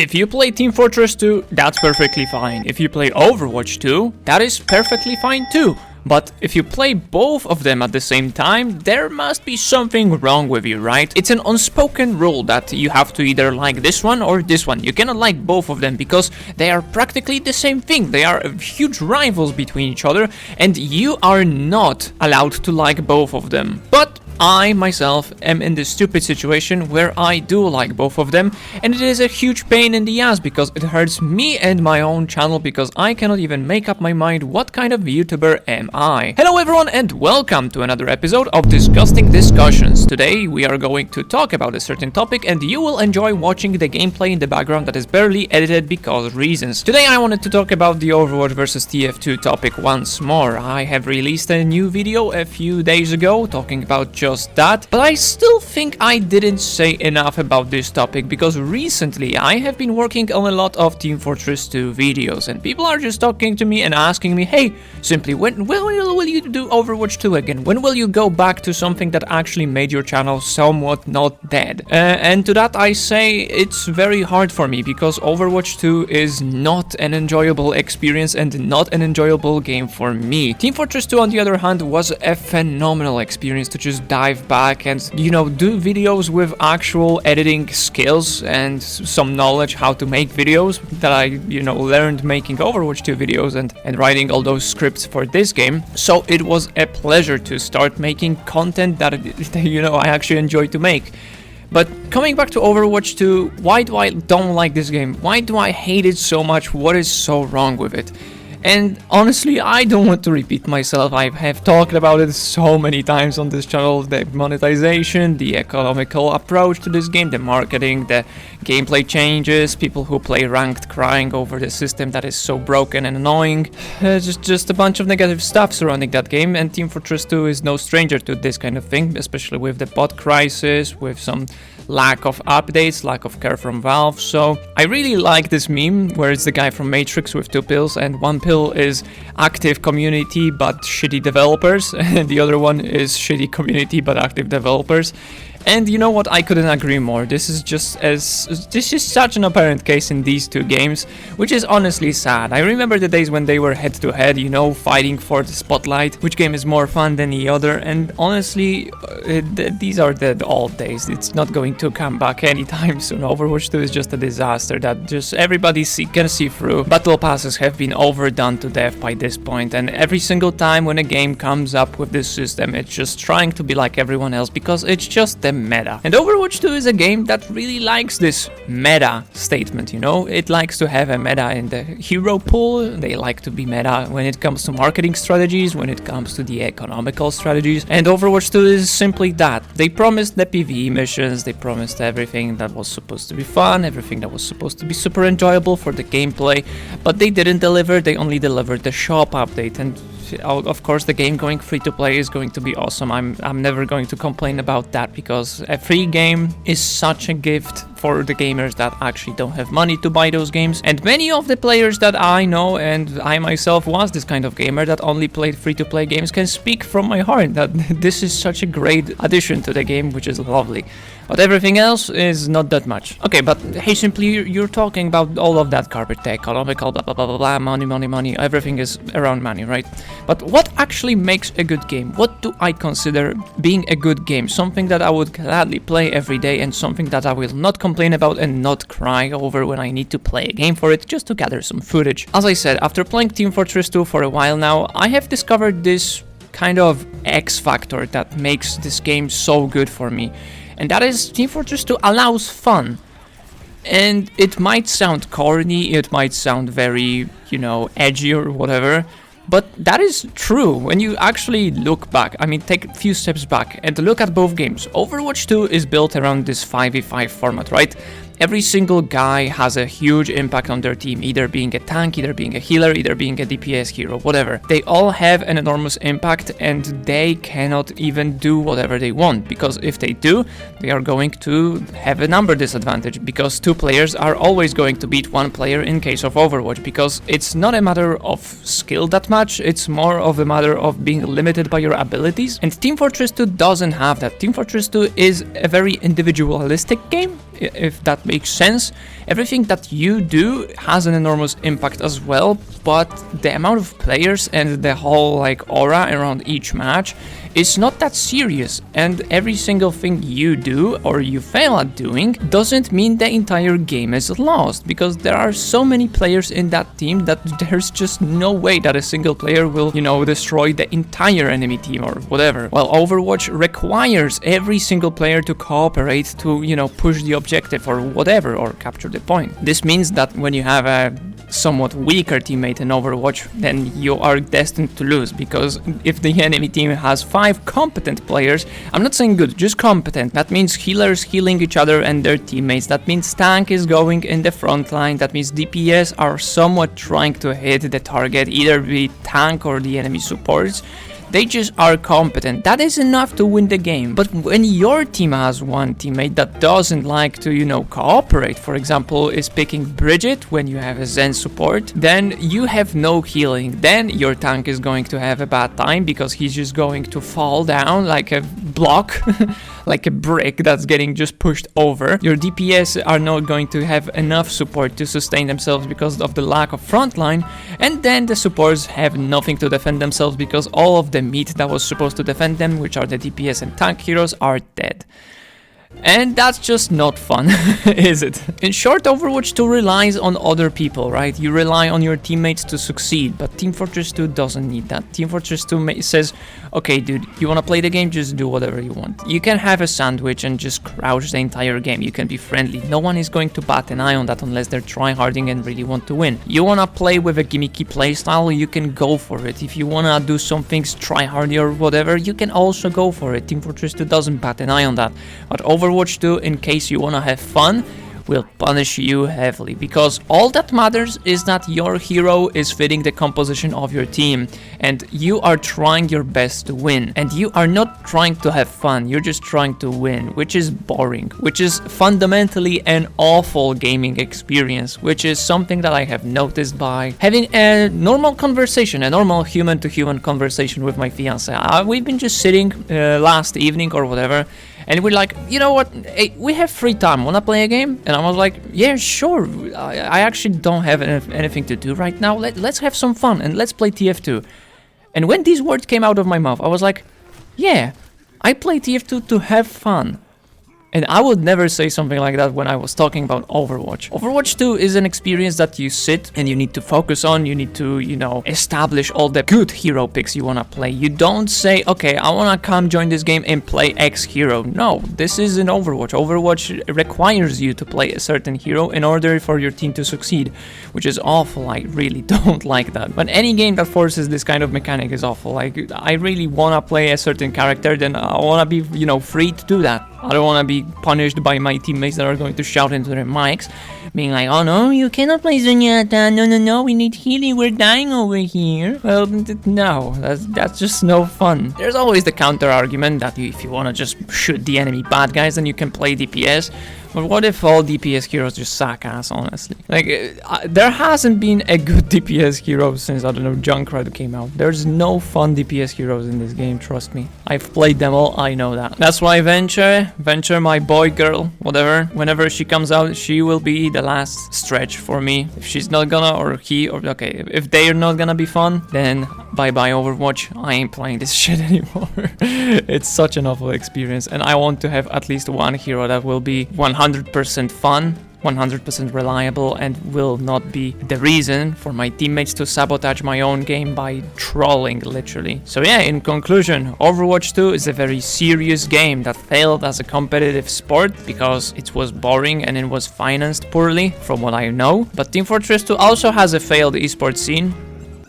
If you play Team Fortress 2, that's perfectly fine. If you play Overwatch 2, that is perfectly fine too. But if you play both of them at the same time, there must be something wrong with you, right? It's an unspoken rule that you have to either like this one or this one. You cannot like both of them because they are practically the same thing. They are huge rivals between each other and you are not allowed to like both of them. But I myself am in this stupid situation where I do like both of them, and it is a huge pain in the ass because it hurts me and my own channel because I cannot even make up my mind what kind of YouTuber am I. Hello everyone and welcome to another episode of Disgusting Discussions. Today we are going to talk about a certain topic and you will enjoy watching the gameplay in the background that is barely edited because reasons. Today I wanted to talk about the Overwatch vs TF2 topic once more. I have released a new video a few days ago talking about just that, but I still think I didn't say enough about this topic because recently I have been working on a lot of Team Fortress 2 videos and people are just talking to me and asking me, hey, simply, when will you do Overwatch 2 again? When will you go back to something that actually made your channel somewhat not dead? And to that I say it's very hard for me because Overwatch 2 is not an enjoyable experience and not an enjoyable game for me. Team Fortress 2 on the other hand was a phenomenal experience to just dive back and, do videos with actual editing skills and some knowledge how to make videos that I, learned making Overwatch 2 videos and writing all those scripts for this game. So it was a pleasure to start making content that, I actually enjoy to make. But coming back to Overwatch 2, why do I don't like this game? Why do I hate it so much? What is so wrong with it? And honestly, I don't want to repeat myself. I have talked about it so many times on this channel. The monetization, the economical approach to this game, the marketing, the gameplay changes, people who play ranked crying over the system that is so broken and annoying. Just a bunch of negative stuff surrounding that game, and Team Fortress 2 is no stranger to this kind of thing, especially with the bot crisis, with some lack of updates, lack of care from Valve. So I really like this meme where it's the guy from Matrix with two pills and one pill is active community but shitty developers and the other one is shitty community but active developers. And you know what, I couldn't agree more. This is such an apparent case in these two games, which is honestly sad. I remember the days when they were head to head, fighting for the spotlight, which game is more fun than the other, and honestly, these are the old days. It's not going to come back anytime soon. Overwatch 2 is just a disaster that just everybody can see through. Battle passes have been overdone to death by this point, and every single time when a game comes up with this system, it's just trying to be like everyone else because it's just the meta. And Overwatch 2 is a game that really likes this meta statement, It likes to have a meta in the hero pool. They like to be meta when it comes to marketing strategies, when it comes to the economical strategies. And Overwatch 2 is simply that. They promised the PvE missions, they promised everything that was supposed to be fun, everything that was supposed to be super enjoyable for the gameplay, but they didn't deliver. They only delivered the shop update, and of course the game going free to play is going to be awesome. I'm never going to complain about that because a free game is such a gift for the gamers that actually don't have money to buy those games. And many of the players that I know, and I myself was this kind of gamer that only played free-to-play games, can speak from my heart that this is such a great addition to the game, which is lovely. But everything else is not that much. Okay, but hey, simply, you're talking about all of that garbage, the economical, blah, blah, blah, blah, blah, money, everything is around money, right? But what actually makes a good game? What do I consider being a good game? Something that I would gladly play every day and something that I will not complain about and not cry over when I need to play a game for it just to gather some footage. As I said, after playing Team Fortress 2 for a while now, I have discovered this kind of X factor that makes this game so good for me. And that is Team Fortress 2 allows fun. And it might sound corny, it might sound very, edgy or whatever, but that is true when you actually look back. I mean, take a few steps back and look at both games. Overwatch 2 is built around this 5v5 format, right? Every single guy has a huge impact on their team, either being a tank, either being a healer, either being a DPS hero, whatever. They all have an enormous impact and they cannot even do whatever they want, because if they do, they are going to have a number disadvantage, because two players are always going to beat one player in case of Overwatch, because it's not a matter of skill that much, it's more of a matter of being limited by your abilities. And Team Fortress 2 doesn't have that. Team Fortress 2 is a very individualistic game, if that makes sense. Everything that you do has an enormous impact as well, but the amount of players and the whole like aura around each match is not that serious, and every single thing you do or you fail at doing doesn't mean the entire game is lost, because there are so many players in that team that there's just no way that a single player will, destroy the entire enemy team or whatever. While Overwatch requires every single player to cooperate to, push the objective or whatever, or capture the point. This means that when you have a somewhat weaker teammate in Overwatch, then you are destined to lose, because if the enemy team has 5 competent players, I'm not saying good, just competent, that means healers healing each other and their teammates, that means tank is going in the front line, that means DPS are somewhat trying to hit the target, either be tank or the enemy supports. They just are competent. That is enough to win the game. But when your team has one teammate that doesn't like to, cooperate, for example, is picking Bridget when you have a Zen support, then you have no healing. Then your tank is going to have a bad time, because he's just going to fall down like a block, like a brick that's getting just pushed over. Your DPS are not going to have enough support to sustain themselves because of the lack of frontline, and then the supports have nothing to defend themselves because all of the meat that was supposed to defend them, which are the DPS and tank heroes, are dead. And that's just not fun, is it? In short, Overwatch 2 relies on other people, right? You rely on your teammates to succeed, but Team Fortress 2 doesn't need that. Team Fortress 2 says, okay dude, you wanna play the game, just do whatever you want. You can have a sandwich and just crouch the entire game. You can be friendly. No one is going to bat an eye on that unless they're tryharding and really want to win. You wanna play with a gimmicky playstyle, you can go for it. If you wanna do some things tryhardy or whatever, you can also go for it. Team Fortress 2 doesn't bat an eye on that. But Overwatch 2, in case you wanna have fun, will punish you heavily, because all that matters is that your hero is fitting the composition of your team and you are trying your best to win, and you are not trying to have fun, you're just trying to win, which is boring, which is fundamentally an awful gaming experience, which is something that I have noticed by having a normal conversation, a normal human-to-human conversation with my fiance. We've been just sitting last evening or whatever, and we're like, you know what, hey, we have free time, wanna play a game? And I was like, yeah, sure, I actually don't have anything to do right now, let's have some fun and let's play TF2. And when these words came out of my mouth, I was like, yeah, I play TF2 to have fun. And I would never say something like that when I was talking about Overwatch. Overwatch 2 is an experience that you sit and you need to focus on, you need to, establish all the good hero picks you wanna play. You don't say, okay, I wanna come join this game and play X hero. No, this is an Overwatch. Overwatch requires you to play a certain hero in order for your team to succeed, which is awful. I really don't like that. But any game that forces this kind of mechanic is awful. Like, I really wanna play a certain character, then I wanna be, free to do that. I don't want to be punished by my teammates that are going to shout into their mics, being like, oh no, you cannot play Zenyatta, no, we need healing, we're dying over here. Well, no, that's just no fun. There's always the counter argument that if you want to just shoot the enemy bad guys, then you can play DPS. But what if all DPS heroes just suck ass, honestly? Like, there hasn't been a good DPS hero since, I don't know, Junkrat came out. There's no fun DPS heroes in this game, trust me. I've played them all, I know that. That's why Venture, my boy, girl, whatever, whenever she comes out, she will be the last stretch for me. If she's not gonna, or he, or okay, if they're not gonna be fun, then bye-bye Overwatch. I ain't playing this shit anymore. It's such an awful experience, and I want to have at least one hero that will be 100% fun, 100% reliable, and will not be the reason for my teammates to sabotage my own game by trolling, literally. So yeah, in conclusion, Overwatch 2 is a very serious game that failed as a competitive sport because it was boring and it was financed poorly, from what I know. But Team Fortress 2 also has a failed esports scene,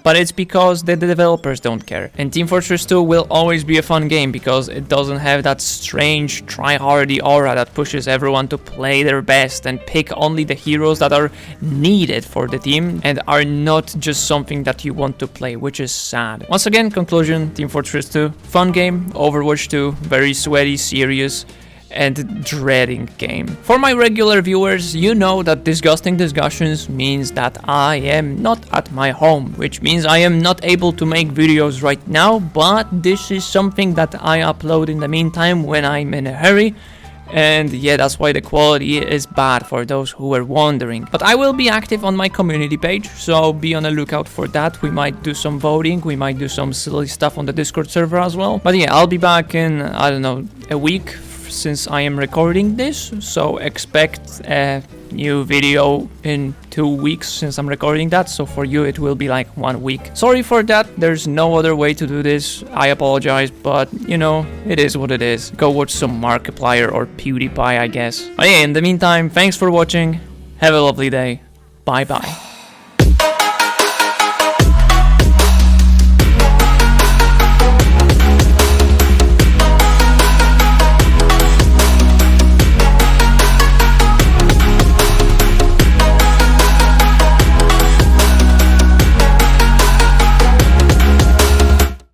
but it's because the developers don't care. And Team Fortress 2 will always be a fun game because it doesn't have that strange try-hardy aura that pushes everyone to play their best and pick only the heroes that are needed for the team and are not just something that you want to play, which is sad. Once again, conclusion, Team Fortress 2, fun game. Overwatch 2, very sweaty, serious, and dreading game. For my regular viewers, you know that disgusting discussions means that I am not at my home, which means I am not able to make videos right now, but this is something that I upload in the meantime when I'm in a hurry, And yeah, that's why the quality is bad, for those who were wondering. But I will be active on my community page, so be on the lookout for that. We might do some voting, we might do some silly stuff on the Discord server as well. But yeah, I'll be back in, I don't know, a week since I am recording this, so expect a new video in 2 weeks since I'm recording that. So for you it will be like 1 week. Sorry for that, there's no other way to do this. I apologize, but you know, it is what it is. Go watch some Markiplier or PewDiePie, I guess. But yeah, in the meantime, thanks for watching. Have a lovely day. Bye bye.